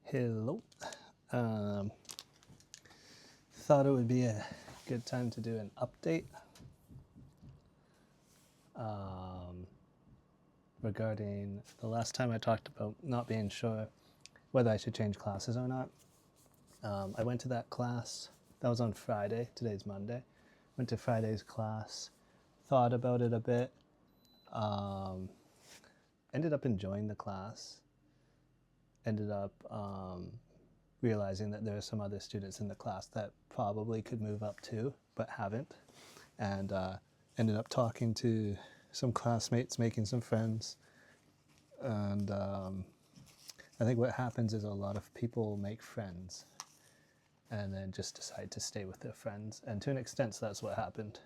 Hello. Um, Thought it would be a good time to do an update regarding the last time I talked about not being sure whether I should change classes or not. I went to that class. That was on Friday. Today's Monday. Went to Friday's class. Thought about it a bit. Ended up enjoying the class. Ended up realizing that there are some other students in the class that probably could move up too, but haven't. And ended up talking to some classmates, making some friends. And I think what happens is a lot of people make friends and then just decide to stay with their friends. And to an extent, that's what happened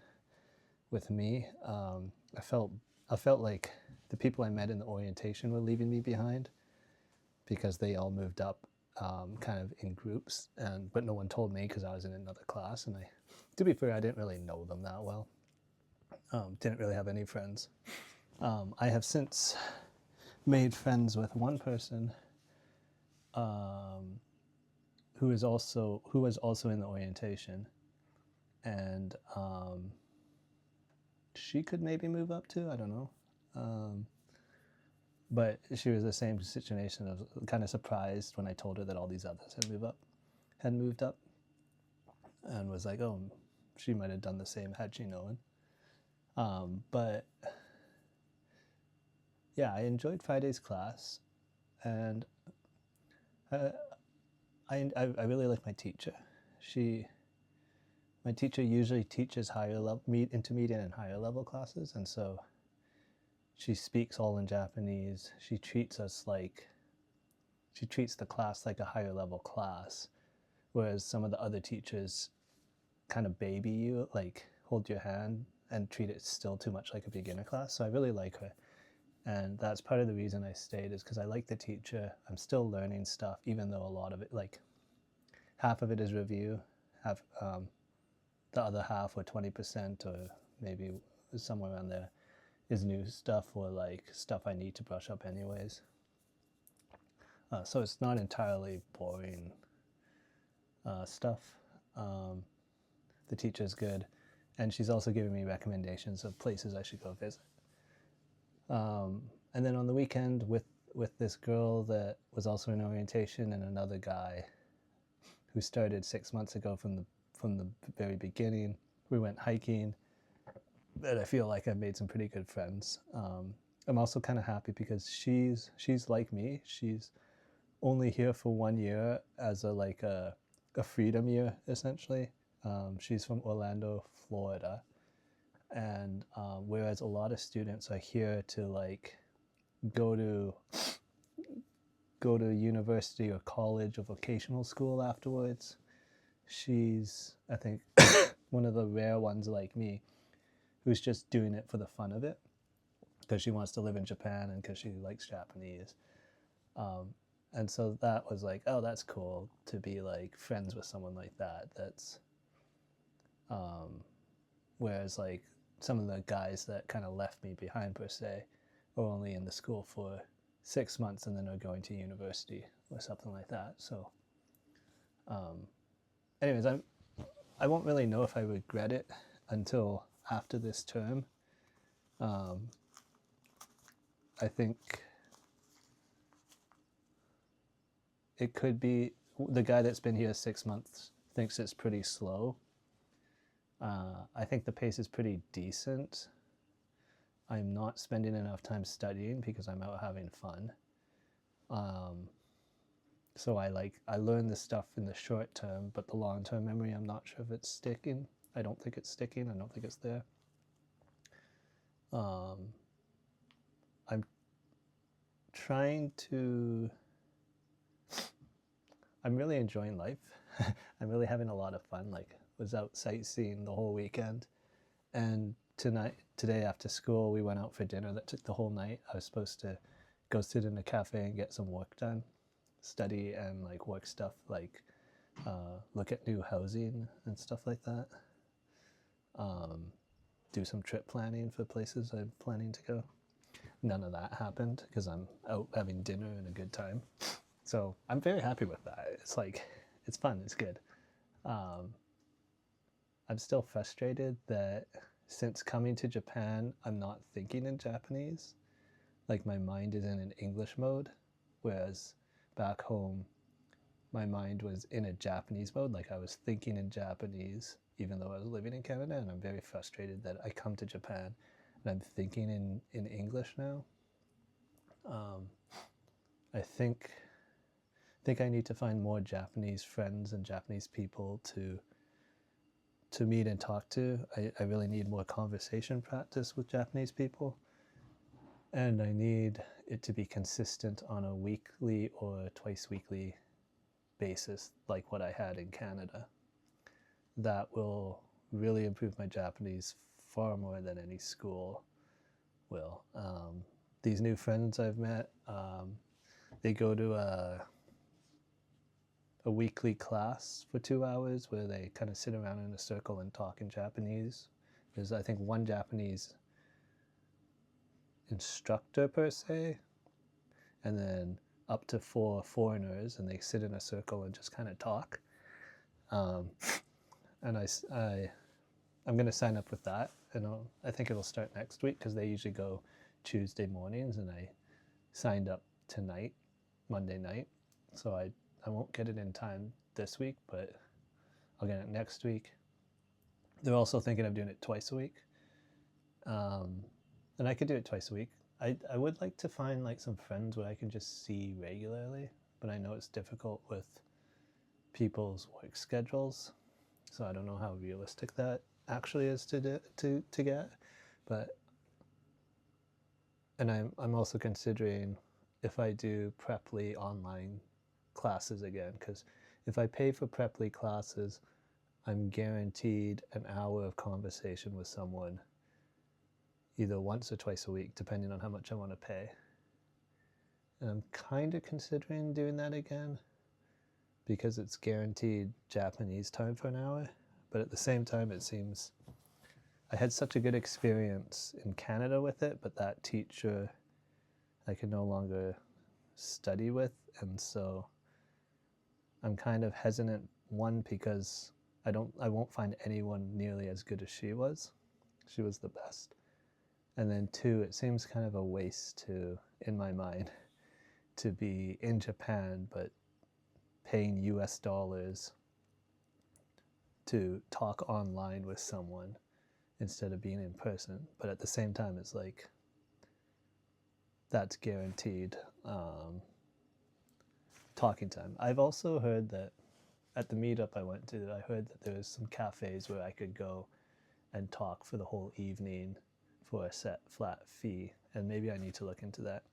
with me. I felt like the people I met in the orientation were leaving me behind because they all moved up kind of in groups, but no one told me because I was in another class. And to be fair, I didn't really know them that well. Didn't really have any friends. I have since made friends with one person who was also in the orientation, and she could maybe move up too. I don't know. But she was the same situation. I was kind of surprised when I told her that all these others had moved up, and was like, oh, she might have done the same had she known. But yeah, I enjoyed Friday's class, and I really like my teacher. My teacher usually teaches higher level, intermediate and higher level classes, and so she speaks all in Japanese. She treats the class like a higher level class, whereas some of the other teachers kind of baby you, like hold your hand and treat it still too much like a beginner class. So I really like her. And that's part of the reason I stayed, is because I like the teacher. I'm still learning stuff, even though a lot of it, like half of it is review, the other half, or 20%, or maybe somewhere around there, is new stuff, or like stuff I need to brush up anyways. So it's not entirely boring stuff. The teacher's good, and she's also giving me recommendations of places I should go visit. And then on the weekend, with this girl that was also in orientation, and another guy who started 6 months ago from the very beginning, we went hiking. And I feel like I've made some pretty good friends. I'm also kind of happy because she's like me. She's only here for 1 year as a freedom year, essentially. She's from Orlando, Florida, and whereas a lot of students are here to like go to university or college or vocational school afterwards, she's, I think, one of the rare ones like me who's just doing it for the fun of it, because she wants to live in Japan and because she likes Japanese. And so that was like, oh, that's cool to be like friends with someone like that. Whereas like some of the guys that kind of left me behind per se are only in the school for 6 months and then are going to university or something like that. So anyways, I won't really know if I regret it until after this term. I think it could be the guy that's been here 6 months thinks it's pretty slow. I think the pace is pretty decent. I'm not spending enough time studying because I'm out having fun. So I learn this stuff in the short term, but the long-term memory, I'm not sure if it's sticking. I don't think it's sticking. I don't think it's there. I'm trying to. I'm really enjoying life. I'm really having a lot of fun. Like, was out sightseeing the whole weekend, and today after school, we went out for dinner that took the whole night. I was supposed to go sit in a cafe and get some work done, study and like work stuff, like look at new housing and stuff like that. Do some trip planning for places I'm planning to go. None of that happened because I'm out having dinner and a good time. So I'm very happy with that. It's like, it's fun, it's good. Um, I'm still frustrated that since coming to Japan, I'm not thinking in Japanese. Like my mind is in an English mode, whereas back home, my mind was in a Japanese mode. Like I was thinking in Japanese, even though I was living in Canada. And I'm very frustrated that I come to Japan and I'm thinking in English now. Um, I think I need to find more Japanese friends and Japanese people to meet and talk to. I really need more conversation practice with Japanese people. And I need it to be consistent on a weekly or twice weekly basis, like what I had in Canada. That will really improve my Japanese far more than any school will. These new friends I've met, they go to a weekly class for 2 hours where they kind of sit around in a circle and talk in Japanese. There's, I think, one Japanese instructor per se, and then up to 4 foreigners, and they sit in a circle and just kind of talk. Um, and I'm going to sign up with that, and I think it'll start next week because they usually go Tuesday mornings, and I signed up tonight, Monday night, so I won't get it in time this week, but I'll get it next week. They're also thinking of doing it twice a week, and I could do it twice a week. I would like to find like some friends where I can just see regularly, but I know it's difficult with people's work schedules, so I don't know how realistic that actually is to get. But and I'm also considering if I do Preply online classes again, because if I pay for Preply classes, I'm guaranteed an hour of conversation with someone either once or twice a week, depending on how much I want to pay. And I'm kind of considering doing that again because it's guaranteed Japanese time for an hour. But at the same time, it seems I had such a good experience in Canada with it, but that teacher I can no longer study with. And so I'm kind of hesitant, one, because I won't find anyone nearly as good as she was. She was the best. And then two, it seems kind of a waste to, in my mind, to be in Japan but paying US dollars to talk online with someone instead of being in person. But at the same time, it's like that's guaranteed talking time. I've also heard that at the meetup I went to, I heard that there was some cafes where I could go and talk for the whole evening for a set flat fee, and maybe I need to look into that.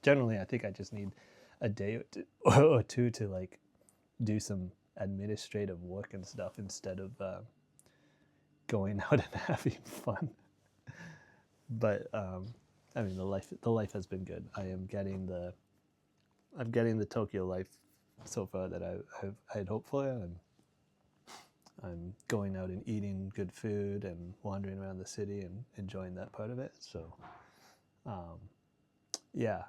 Generally, I think I just need a day or two to like do some administrative work and stuff instead of going out and having fun. But I mean, the life has been good. I'm getting the Tokyo life so far that I'd hoped for, and I'm going out and eating good food and wandering around the city and enjoying that part of it. So, yeah,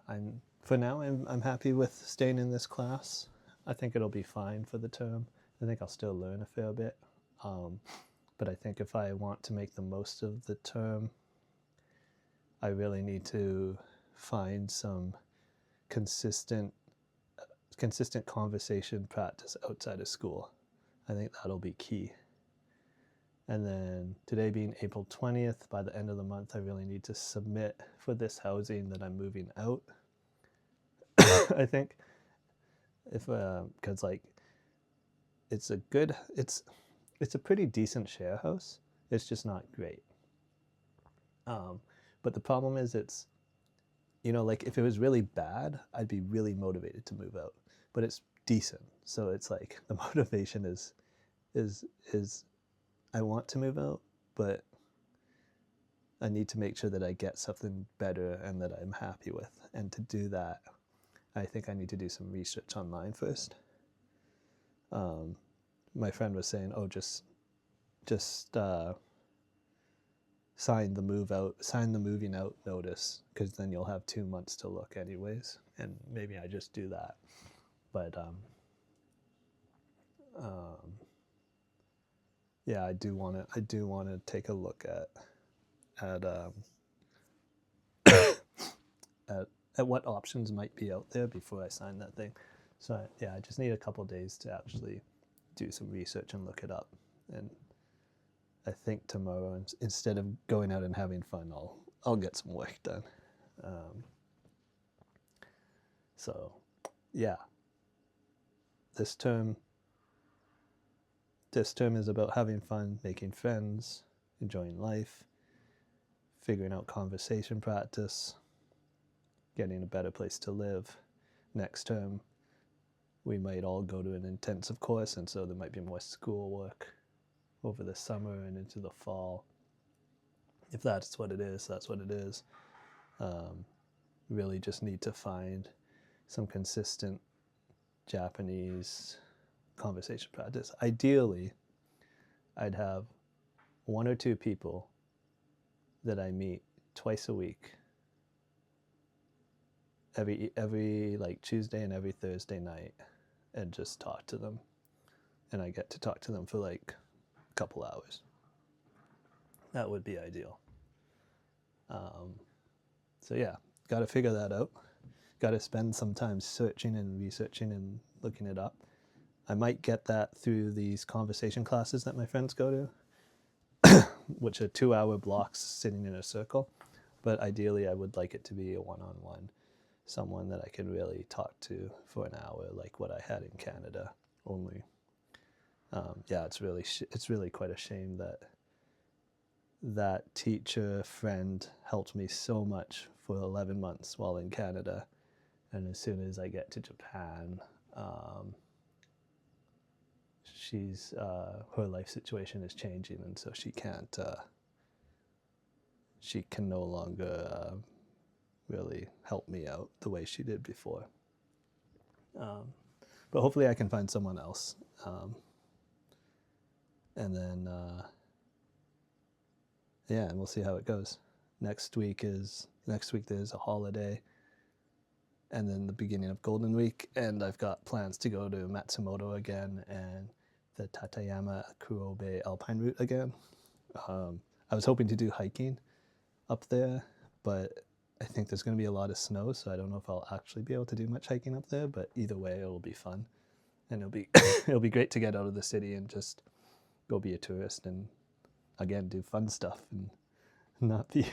for now I'm happy with staying in this class. I think it'll be fine for the term. I think I'll still learn a fair bit, but I think if I want to make the most of the term, I really need to find some consistent conversation practice outside of school. I think that'll be key. And then today being April 20th, by the end of the month, I really need to submit for this housing that I'm moving out. I think if, cause like, it's a pretty decent share house. It's just not great. But the problem is it's, like if it was really bad, I'd be really motivated to move out, but it's decent. So it's like the motivation is I want to move out, but I need to make sure that I get something better and that I'm happy with. And to do that, I think I need to do some research online first. My friend was saying, oh, just sign the moving out notice, because then you'll have 2 months to look anyways, and maybe I just do that. But yeah, I do want to take a look at at what options might be out there before I sign that thing. So yeah, I just need a couple days to actually do some research and look it up. And I think tomorrow, instead of going out and having fun, I'll get some work done. So yeah, this term is about having fun, making friends, enjoying life, figuring out conversation practice, getting a better place to live. Next term, we might all go to an intensive course, and so there might be more schoolwork over the summer and into the fall. If that's what it is, that's what it is. Really just need to find some consistent Japanese conversation practice. Ideally, I'd have 1 or 2 people that I meet twice a week, every like Tuesday and every Thursday night, and just talk to them. And I get to talk to them for like a couple hours. That would be ideal. So yeah, got to figure that out. Got to spend some time searching and researching and looking it up. I might get that through these conversation classes that my friends go to, which are 2-hour blocks sitting in a circle. But ideally, I would like it to be a one-on-one, someone that I can really talk to for an hour, like what I had in Canada. Only, yeah, it's really quite a shame that teacher friend helped me so much for 11 months while in Canada, and as soon as I get to Japan, her life situation is changing, and so she can no longer really help me out the way she did before. But hopefully I can find someone else, and then yeah, and we'll see how it goes. Next week there's a holiday, and then the beginning of Golden Week, and I've got plans to go to Matsumoto again and the Tateyama Kurobe Alpine route again. I was hoping to do hiking up there, but I think there's going to be a lot of snow, so I don't know if I'll actually be able to do much hiking up there, but either way it'll be fun, and it'll be great to get out of the city and just go be a tourist and again do fun stuff and not be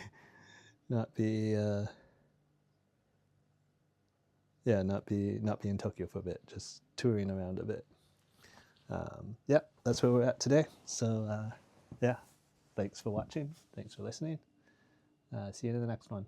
in Tokyo for a bit, just touring around a bit. Yeah, that's where we're at today. So yeah, thanks for watching, thanks for listening. See you in the next one.